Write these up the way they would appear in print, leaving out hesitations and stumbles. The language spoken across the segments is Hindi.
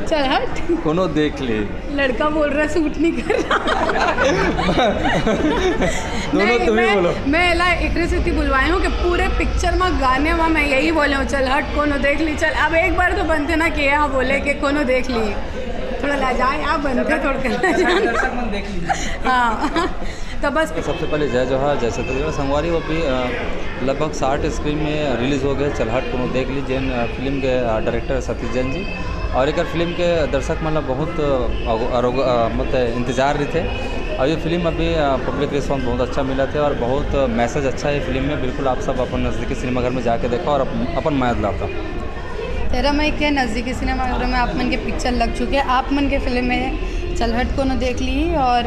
चल हट। कोनो देख ले। लड़का बोल रहा सूट नहीं कर रहा। दोनों तुम ही बोलो। मैं एला एकरे से बुलवाई हूँ कि पूरे पिक्चर में गाने में मैं यही बोले हूँ, चल हट कोनो देख ली। चल अब एक बार तो बनते ना कि यहाँ बोले कि कोनो देख ली, थोड़ा लाजाए आप बनते थोड़ा। हाँ तो बस सबसे पहले जय जोहार जय सत्यदेव संगवारी वो भी लगभग 60 स्क्रीन में रिलीज़ हो गए चल हट कोनो देख ली जैन फिल्म के डायरेक्टर सतीश जैन जी। और एक फिल्म के दर्शक मतलब बहुत मतलब इंतज़ार रहे थे और ये फिल्म अभी पब्लिक रिस्पॉन्स बहुत अच्छा मिला थे और बहुत मैसेज अच्छा है फिल्म में। बिल्कुल आप सब अपन नज़दीकी सिनेमाघर में जाके देखो और अपन मयाद लाता। 13 मई के नज़दीकी सिनेमाघर में आप मन के पिक्चर लग चुके हैं। आप मन के फिल्म में चल हट को न देख ली और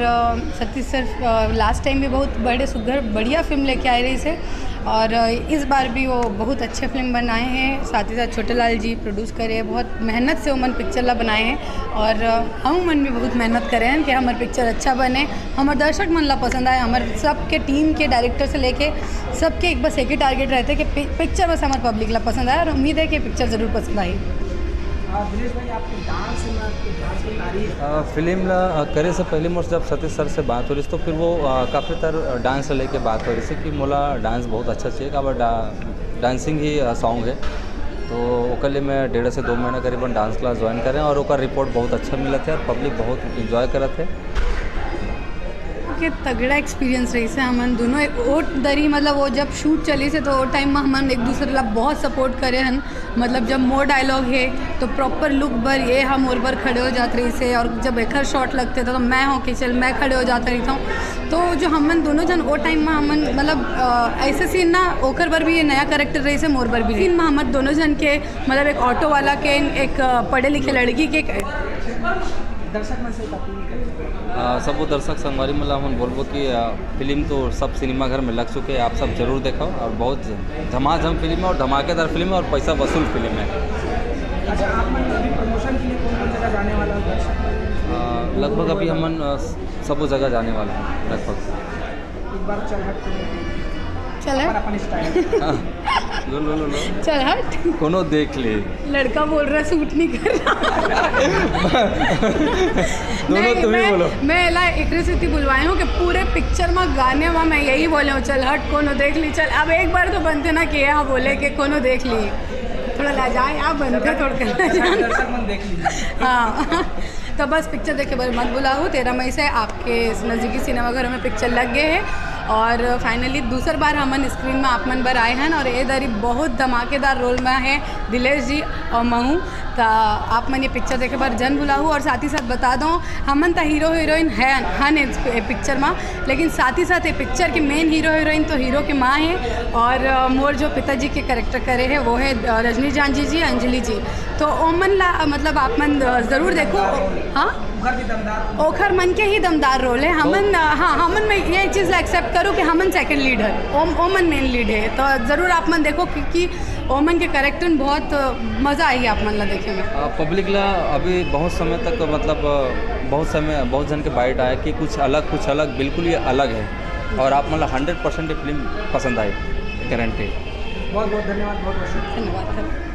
सतीश सर लास्ट टाइम भी बहुत बड़े सुघर बढ़िया फिल्म लेके आए रही से और इस बार भी वो बहुत अच्छे फिल्म बनाए हैं। साथ ही साथ छोटे लाल जी प्रोड्यूस करे, बहुत मेहनत से वो मन पिक्चर ला बनाए हैं और हम मन भी बहुत मेहनत करे हैं कि हमारे पिक्चर अच्छा बने, हमारे दर्शक मन ला पसंद आए। हमारे सबके टीम के डायरेक्टर से लेके सबके बस एक ही टारगेट रहते हैं कि पिक्चर बस हमारे पब्लिक ला पसंद आए और उम्मीद है कि पिक्चर ज़रूर पसंद आई। दिनेश भाई आपके डांस की तारीफ फिल्म करे से पहले मुझसे जब सतीश सर से बात हो रही तो फिर वो काफ़ी तरह डांस लेके बात हो रही थी कि मोला डांस बहुत अच्छा चाहिए अब डांसिंग ही सॉन्ग है तो ओकर लिए मैं 1.5 से 2 महीना करीबन डांस क्लास ज्वाइन करें और ओकर रिपोर्ट बहुत अच्छा मिला थे और पब्लिक बहुत इंजॉय करत थे। के तगड़ा एक्सपीरियंस रही से हमन दोनों वो दरी मतलब वो जब शूट चली से तो वो टाइम में हमन एक दूसरे ला बहुत सपोर्ट करे हन। मतलब जब मोर डायलॉग है तो प्रॉपर लुक बर ये हम और बर खड़े हो जाते रही से और जब एक शॉट लगते थे तो मैं हो कि चल मैं खड़े हो जाता रही था। तो जो हमन दोनों जन वो टाइम में हमन मतलब ऐसे सीन ना ओकर बर भी ये नया कैरेक्टर रही से मोर बर भी सीन में हमन दोनों जन के मतलब एक ऑटो वाला के एक पढ़े लिखे लड़की के दर्शक में से सब वो दर्शक संगवारी मतलब हम बोलबो कि फिल्म तो सब सिनेमाघर में लग चुके हैं, आप सब जरूर देखो और बहुत धमाधम फिल्म है और धमाकेदार फिल्म है और पैसा वसूल फिल्म है। अच्छा आप अभी प्रमोशन के लिए कौन जगह जाने वाला है? लगभग अभी हम सब जगह जाने वाले हैं लगभग। एक बार चल हट चल हट अपन स्टाइल लो चल हट कोनो देख ले। लड़का बोल रहा सूट नहीं कर रहा। दोनों तुम ही बोलो। मैं एला एकरे से बुलवाई हूँ कि पूरे पिक्चर में गाने में मैं यही बोले हूँ, चल हट कोनो देख ली। चल अब एक बार तो बनते ना कि यहाँ बोले कि कोनो देख ली, थोड़ा लाजाए आप बनते थोड़ा। हाँ तो बस पिक्चर देख के बस मत बुलाओ। 13 मई से आपके नज़दीकी सिनेमाघरों में पिक्चर लग गए हैं और फाइनली दूसर बार हमन स्क्रीन में आप मन बर आए हैं और ये दरी बहुत धमाकेदार रोल में है दिलेश जी और महू। तो आप मन ये पिक्चर देखे बार जन बुलाऊ और साथ ही साथ बता दो हमन तो हीरो हीरोइन है हन पिक्चर में, लेकिन साथ ही साथ ये पिक्चर की मेन हीरो हीरोइन तो हीरो की माँ है और मोर जो पिताजी के कैरेक्टर करे हैं वो है रजनी जानजी जी अंजलि जी। तो ओमन ला मतलब आप मन ज़रूर देखो। हाँ ओखर मन के ही दमदार रोल है। हमन हाँ हमन में ये चीज़ एक्सेप्ट करूँ कि हमन सेकंड लीड है, ओमन मेन लीड है। तो ज़रूर आप मन देखो क्योंकि ओमन के कैरेक्टर में बहुत मज़ा आई आप मन ला देखे में। पब्लिक ला अभी बहुत समय तक मतलब बहुत जन के बाइट आया कि कुछ अलग बिल्कुल ये अलग है और आप मतलब 100% ये फिल्म पसंद आई गारंटी। बहुत धन्यवाद। धन्यवाद।